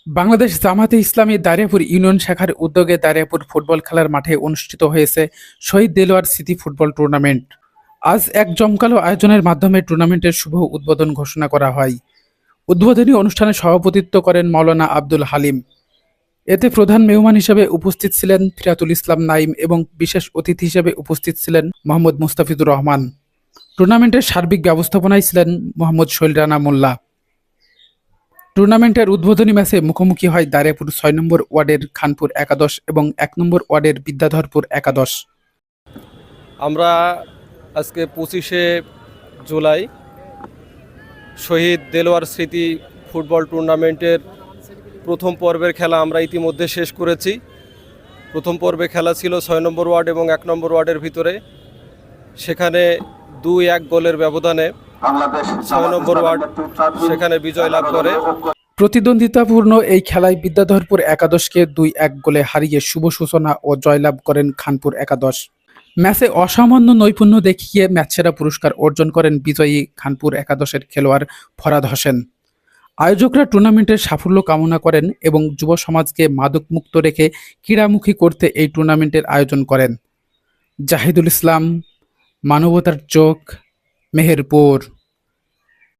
বাংলাদেশ জামাতে ইসলামী দারিয়াপুর ইউনিয়ন শাখার উদ্যোগে দারিয়াপুর ফুটবল খেলার মাঠে অনুষ্ঠিত হয়েছে শহীদ দেলোয়ার স্মৃতি ফুটবল টুর্নামেন্ট। আজ এক জমকালো আয়োজনের মাধ্যমে টুর্নামেন্টের শুভ উদ্বোধন ঘোষণা করা হয়। উদ্বোধনী অনুষ্ঠানে সভাপতিত্ব করেন মাওলানা আব্দুল হালিম। এতে প্রধান মেহমান হিসেবে উপস্থিত ছিলেন ফিরাতুল ইসলাম নাইম এবং বিশেষ অতিথি হিসেবে উপস্থিত ছিলেন মোহাম্মদ মুস্তাফিজুর রহমান। টুর্নামেন্টের সার্বিক ব্যবস্থাপনায় ছিলেন মোহাম্মদ শৈল রানা মোল্লা। টুর্নামেন্টের উদ্বোধনী ম্যাচে মুখোমুখি হয় দারিয়াপুর ৬ নম্বর ওয়ার্ডের খানপুর একাদশ এবং ১ নম্বর ওয়ার্ডের বিদ্যাধরপুর একাদশ। আমরা আজকে ২৫শে জুলাই শহীদ দেলোয়ার স্মৃতি ফুটবল টুর্নামেন্টের প্রথম পর্বের খেলা আমরা ইতিমধ্যে শেষ করেছি। প্রথম পর্বে খেলা ছিল ৬ নম্বর ওয়ার্ড এবং ১ নম্বর ওয়ার্ডের ভিতরে। সেখানে ২-১ গোলের ব্যবধানে ৬ নম্বর ওয়ার্ড সেখানে বিজয় লাভ করে। প্রতিদ্বন্দ্বিতাপূর্ণ এই খেলায় বিদ্যাধরপুর একাদশকে ২-১ গোলে হারিয়ে শুভ সূচনা ও জয়লাভ করেন খানপুর একাদশ। ম্যাচে অসামান্য নৈপুণ্য দেখিয়ে ম্যাচসেরা পুরস্কার অর্জন করেন বিজয়ী খানপুর একাদশের খেলোয়াড় ফরাদ হোসেন। আয়োজকরা টুর্নামেন্টের সাফল্য কামনা করেন এবং যুব সমাজকে মাদকমুক্ত রেখে ক্রীড়ামুখী করতে এই টুর্নামেন্টের আয়োজন করেন। জাহিদুল ইসলাম, মানবতার চোখ, মেহেরপুর।